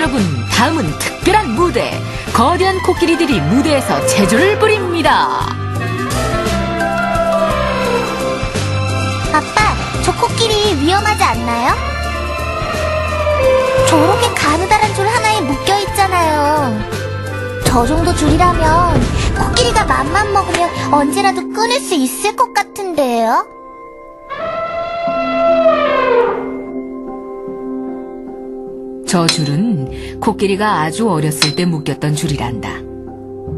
여러분, 다음은 특별한 무대. 거대한 코끼리들이 무대에서 체조를 부립니다. 아빠, 저 코끼리 위험하지 않나요? 저렇게 가느다란 줄 하나에 묶여있잖아요. 저 정도 줄이라면 코끼리가 맘만 먹으면 언제라도 끊을 수 있을 것 같은데요? 저 줄은 코끼리가 아주 어렸을 때 묶였던 줄이란다.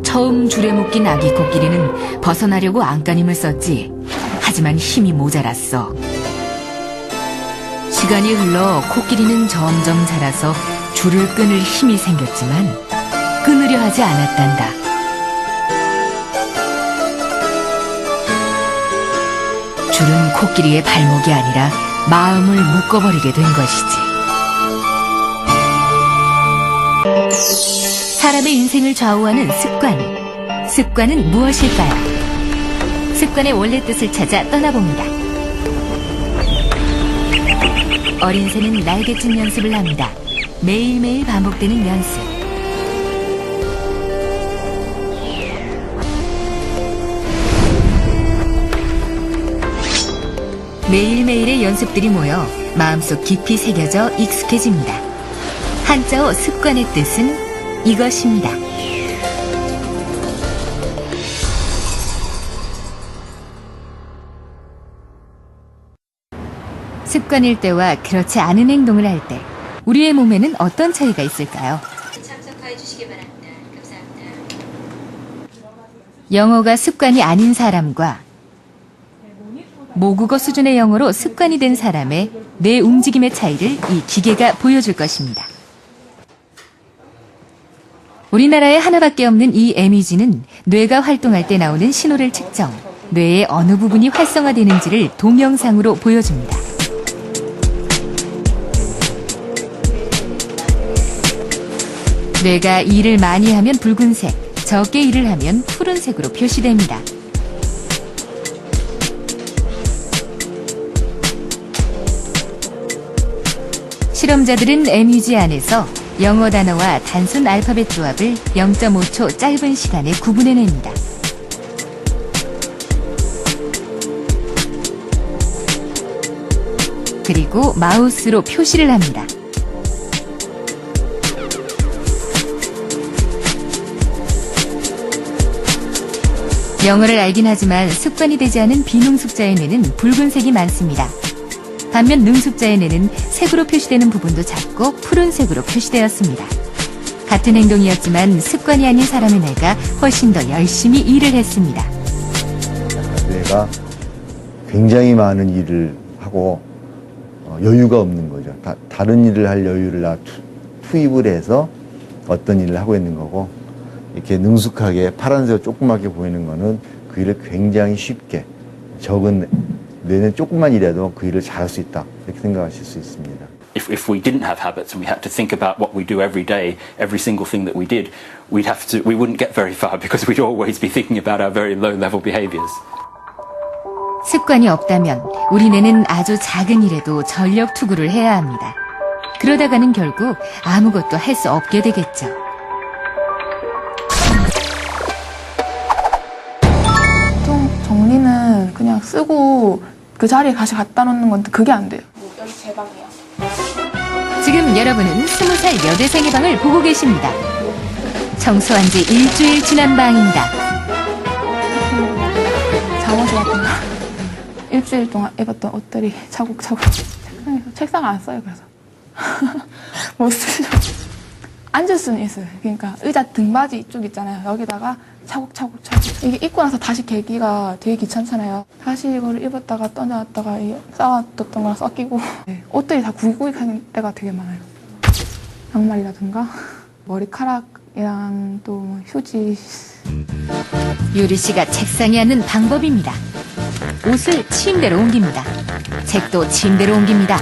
처음 줄에 묶인 아기 코끼리는 벗어나려고 안간힘을 썼지. 하지만 힘이 모자랐어. 시간이 흘러 코끼리는 점점 자라서 줄을 끊을 힘이 생겼지만 끊으려 하지 않았단다. 줄은 코끼리의 발목이 아니라 마음을 묶어버리게 된 것이지. 사람의 인생을 좌우하는 습관. 습관은 무엇일까요? 습관의 원래 뜻을 찾아 떠나봅니다. 어린 새는 날개짓 연습을 합니다. 매일매일 반복되는 연습. 매일매일의 연습들이 모여 마음속 깊이 새겨져 익숙해집니다. 한자어 습관의 뜻은 이것입니다. 습관일 때와 그렇지 않은 행동을 할 때 우리의 몸에는 어떤 차이가 있을까요? 참석해 주시기 바랍니다. 감사합니다. 영어가 습관이 아닌 사람과 모국어 수준의 영어로 습관이 된 사람의 뇌 움직임의 차이를 이 기계가 보여줄 것입니다. 우리나라에 하나밖에 없는 이 MEG는 뇌가 활동할 때 나오는 신호를 측정, 뇌의 어느 부분이 활성화되는지를 동영상으로 보여줍니다. 뇌가 일을 많이 하면 붉은색, 적게 일을 하면 푸른색으로 표시됩니다. 실험자들은 MEG 안에서 영어 단어와 단순 알파벳 조합을 0.5초 짧은 시간에 구분해냅니다. 그리고 마우스로 표시를 합니다. 영어를 알긴 하지만 습관이 되지 않은 비능숙자의 뇌는 붉은색이 많습니다. 반면 능숙자의 뇌는 색으로 표시되는 부분도 작고 푸른색으로 표시되었습니다. 같은 행동이었지만 습관이 아닌 사람의 뇌가 훨씬 더 열심히 일을 했습니다. 뇌가 굉장히 많은 일을 하고 여유가 없는 거죠. 다른 일을 할 여유를 다 투입을 해서 어떤 일을 하고 있는 거고, 이렇게 능숙하게 파란색으로 조그맣게 보이는 거는 그 일을 굉장히 쉽게, 적은 뇌는 조금만 일해도 그 일을 잘할 수 있다, 이렇게 생각하실 수 있습니다. If we didn't have habits and we had to think about what we do every day, every single thing that we did, we wouldn't get very far because we'd always be thinking about our very low level behaviors. 습관이 없다면 우리 뇌는 아주 작은 일에도 전력 투구를 해야 합니다. 그러다가는 결국 아무것도 할 수 없게 되겠죠. 정리는 그냥 쓰고 그 자리에 다시 갖다 놓는 건데 그게 안 돼요. 여기 제 방이야. 지금 여러분은 20살 여대생의 방을 보고 계십니다. 청소한 지 일주일 지난 방입니다. 잠옷이 같은 거. 일주일 동안 입었던 옷들이 차곡차곡 책상 안 써요. 그래서 못 쓰죠. 앉을 수는 있어요. 그러니까 의자 등받이 이쪽 있잖아요. 여기다가 차곡차곡 이게 입고 나서 다시 개기가 되게 귀찮잖아요. 다시 이거를 입었다가 떠나왔다가 쌓아뒀던 거랑 섞이고 네, 옷들이 다 구기구기한 때가 되게 많아요. 양말이라든가 머리카락이랑 또 뭐 휴지. 유리 씨가 책상에 앉는 방법입니다. 옷을 침대로 옮깁니다. 책도 침대로 옮깁니다.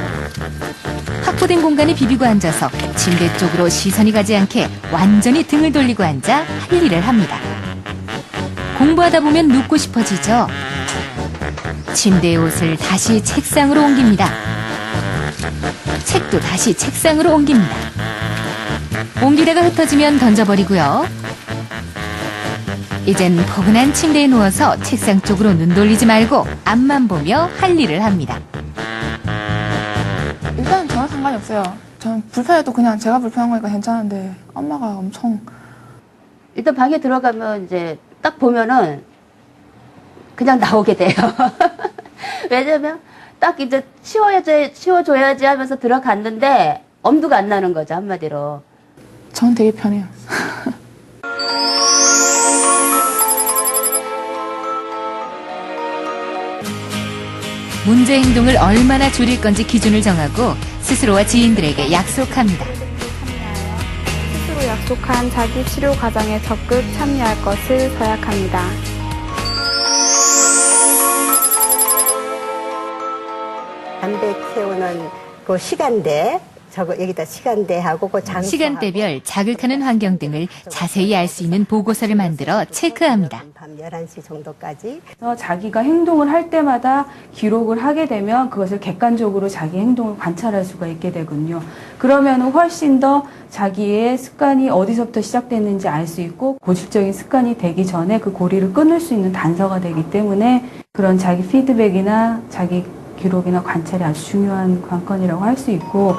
확보된 공간에 비비고 앉아서 침대 쪽으로 시선이 가지 않게 완전히 등을 돌리고 앉아 할 일을 합니다. 공부하다 보면 눕고 싶어지죠. 침대의 옷을 다시 책상으로 옮깁니다. 책도 다시 책상으로 옮깁니다. 옮기다가 흩어지면 던져버리고요. 이젠 포근한 침대에 누워서 책상 쪽으로 눈 돌리지 말고 앞만 보며 할 일을 합니다. 일단 저는 상관이 없어요. 전 불편해도 그냥 제가 불편한 거니까 괜찮은데 엄마가 엄청 일단 방에 들어가면 이제 딱 보면은 그냥 나오게 돼요. 왜냐면 딱 이제 치워줘야지 하면서 들어갔는데 엄두가 안 나는 거죠, 한마디로. 전 되게 편해요. 문제 행동을 얼마나 줄일 건지 기준을 정하고 스스로와 지인들에게 약속합니다. 스스로 약속한 자기 치료 과정에 적극 참여할 것을 서약합니다. 담배 태우는 그 시간대, 여기다 시간대하고 그 장소. 시간대별 자극하는 환경 등을 자세히 알 수 있는 보고서를 만들어 체크합니다. 밤 11시 정도까지. 그래서 자기가 행동을 할 때마다 기록을 하게 되면 그것을 객관적으로 자기 행동을 관찰할 수가 있게 되군요. 그러면 훨씬 더 자기의 습관이 어디서부터 시작됐는지 알 수 있고 고질적인 습관이 되기 전에 그 고리를 끊을 수 있는 단서가 되기 때문에 그런 자기 피드백이나 자기 기록이나 관찰이 아주 중요한 관건이라고 할 수 있고,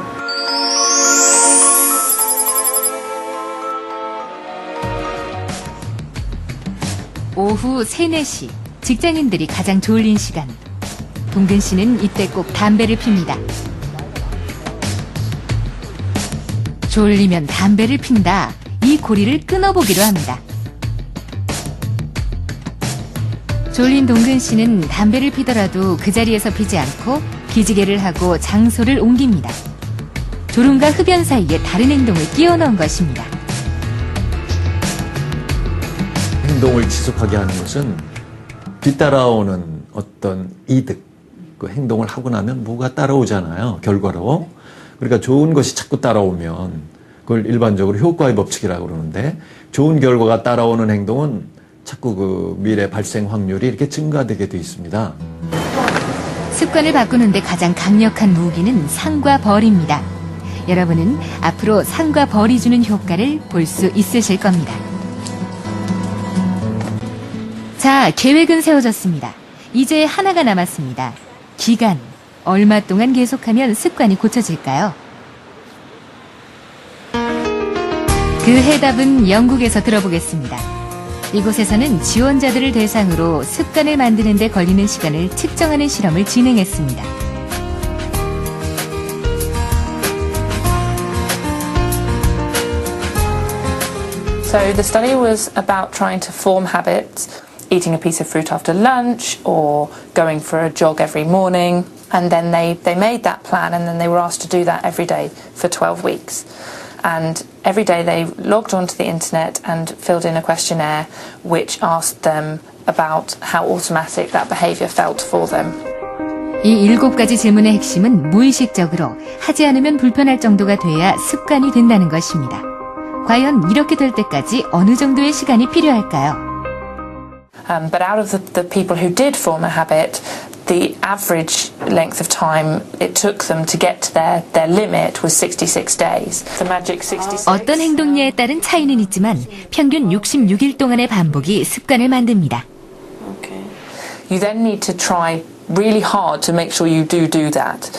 오후 3, 4시 직장인들이 가장 졸린 시간. 동근 씨는 이때 꼭 담배를 핍니다. 졸리면 담배를 핀다. 이 고리를 끊어보기로 합니다. 졸린 동근 씨는 담배를 피더라도 그 자리에서 피지 않고 기지개를 하고 장소를 옮깁니다. 졸음과 흡연 사이에 다른 행동을 끼워 넣은 것입니다. 행동을 지속하게 하는 것은 뒤따라오는 어떤 이득, 그 행동을 하고 나면 뭐가 따라오잖아요, 결과로. 그러니까 좋은 것이 자꾸 따라오면 그걸 일반적으로 효과의 법칙이라고 그러는데, 좋은 결과가 따라오는 행동은 자꾸 그 미래 발생 확률이 이렇게 증가되게 돼 있습니다. 습관을 바꾸는데 가장 강력한 무기는 상과 벌입니다. 여러분은 앞으로 상과 벌이 주는 효과를 볼 수 있으실 겁니다. 자, 계획은 세워졌습니다. 이제 하나가 남았습니다. 기간. 얼마 동안 계속하면 습관이 고쳐질까요? 그 해답은 영국에서 들어보겠습니다. 이곳에서는 지원자들을 대상으로 습관을 만드는 데 걸리는 시간을 측정하는 실험을 진행했습니다. So the study was about trying to form habits, eating a piece of fruit after lunch or going for a jog every morning. And then they made that plan, and then they were asked to do that every day for 12 weeks. And every day they logged onto the internet and filled in a questionnaire which asked them about how automatic that behavior felt for them. 이 7가지 질문의 핵심은 무의식적으로 하지 않으면 불편할 정도가 돼야 습관이 된다는 것입니다. 과연 이렇게 될 때까지 어느 정도의 시간이 필요할까요? But out of the people who did form a habit, the average length of time it took them to get to their limit was 66 days. The magic 66. 어떤 행동량에 따른 차이는 있지만 평균 66일 동안의 반복이 습관을 만듭니다. You then need to try really hard to make sure you do that.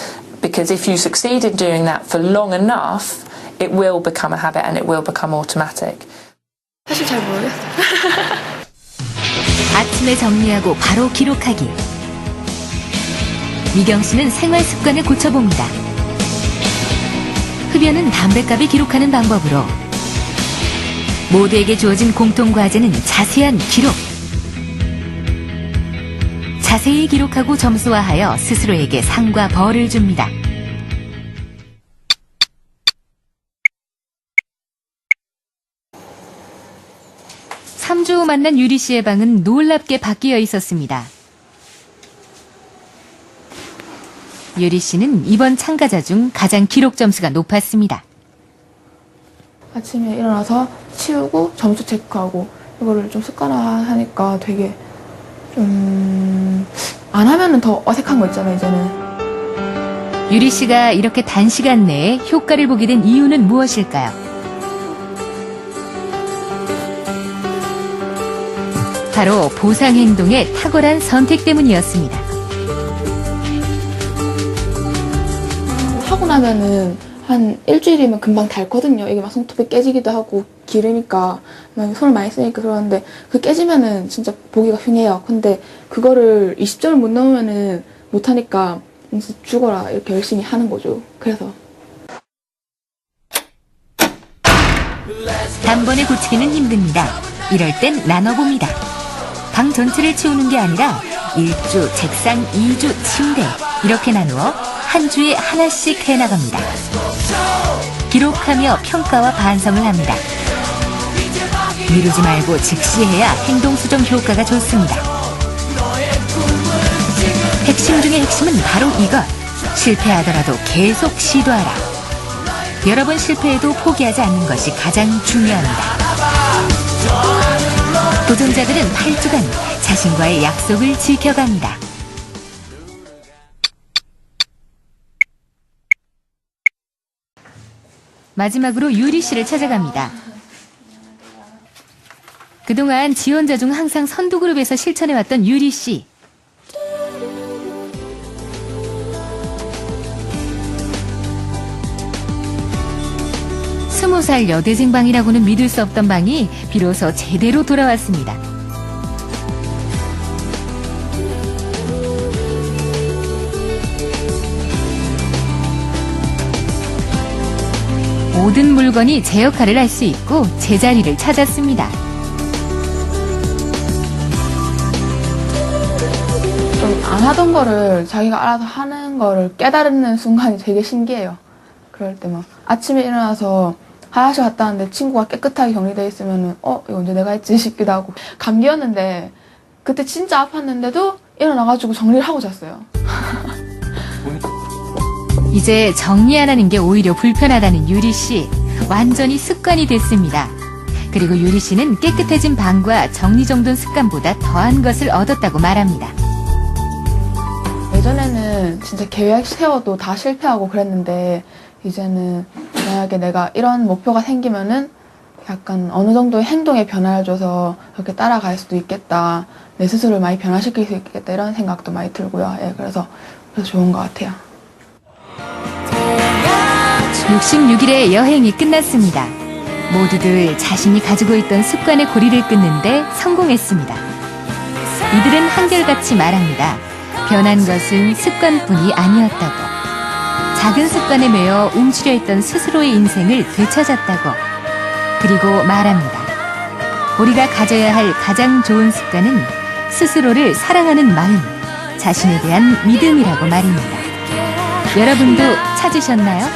Because if you succeed in doing that for long enough, it will become a habit and it will become automatic. 사실 잘 모르겠어요. 아침에 정리하고 바로 기록하기. 미경 씨는 생활 습관을 고쳐봅니다. 흡연은 담뱃값을 기록하는 방법으로. 모두에게 주어진 공통 과제는 자세한 기록. 자세히 기록하고 점수화하여 스스로에게 상과 벌을 줍니다. 3주 후 만난 유리 씨의 방은 놀랍게 바뀌어 있었습니다. 유리 씨는 이번 참가자 중 가장 기록 점수가 높았습니다. 아침에 일어나서 치우고 점수 체크하고 이거를 좀 습관화하니까 되게 좀 안 하면은 더 어색한 거 있잖아요, 이제는. 유리 씨가 이렇게 단시간 내에 효과를 보게 된 이유는 무엇일까요? 바로 보상 행동의 탁월한 선택 때문이었습니다. 하고 나면은 한 일주일이면 금방 닳거든요. 이게 막 손톱이 깨지기도 하고 기르니까 막 손을 많이 쓰니까 그러는데 그 깨지면은 진짜 보기가 흉해요. 근데 그거를 20점을 못 넘으면은 못하니까 죽어라 이렇게 열심히 하는 거죠. 그래서 단번에 고치기는 힘듭니다. 이럴 땐 나눠봅니다. 방 전체를 치우는 게 아니라 1주 책상, 2주 침대 이렇게 나누어 한 주에 하나씩 해나갑니다. 기록하며 평가와 반성을 합니다. 미루지 말고 즉시 해야 행동 수정 효과가 좋습니다. 핵심 중의 핵심은 바로 이것. 실패하더라도 계속 시도하라. 여러 번 실패해도 포기하지 않는 것이 가장 중요합니다. 도전자들은 8주간 자신과의 약속을 지켜갑니다. 마지막으로 유리 씨를 찾아갑니다. 그동안 지원자 중 항상 선두그룹에서 실천해왔던 유리 씨. 스무 살 여대생 방이라고는 믿을 수 없던 방이 비로소 제대로 돌아왔습니다. 모든 물건이 제 역할을 할 수 있고 제자리를 찾았습니다. 좀 안 하던 거를 자기가 알아서 하는 거를 깨달는 순간이 되게 신기해요. 그럴 때 막 아침에 일어나서 화장실 갔다 왔는데 친구가 깨끗하게 격리돼 있으면은 이거 언제 내가 했지 싶기도 하고. 감기였는데 그때 진짜 아팠는데도 일어나가지고 정리를 하고 잤어요. 이제 정리 안 하는 게 오히려 불편하다는 유리 씨. 완전히 습관이 됐습니다. 그리고 유리 씨는 깨끗해진 방과 정리정돈 습관보다 더한 것을 얻었다고 말합니다. 예전에는 진짜 계획 세워도 다 실패하고 그랬는데 이제는 만약에 내가 이런 목표가 생기면은 약간 어느 정도의 행동에 변화를 줘서 그렇게 따라갈 수도 있겠다. 내 스스로를 많이 변화시킬 수 있겠다. 이런 생각도 많이 들고요. 예, 그래서 좋은 것 같아요. 66일의 여행이 끝났습니다. 모두들 자신이 가지고 있던 습관의 고리를 끊는데 성공했습니다. 이들은 한결같이 말합니다. 변한 것은 습관뿐이 아니었다고. 작은 습관에 매여 움츠려 있던 스스로의 인생을 되찾았다고. 그리고 말합니다. 우리가 가져야 할 가장 좋은 습관은 스스로를 사랑하는 마음, 자신에 대한 믿음이라고 말입니다. 여러분도 찾으셨나요?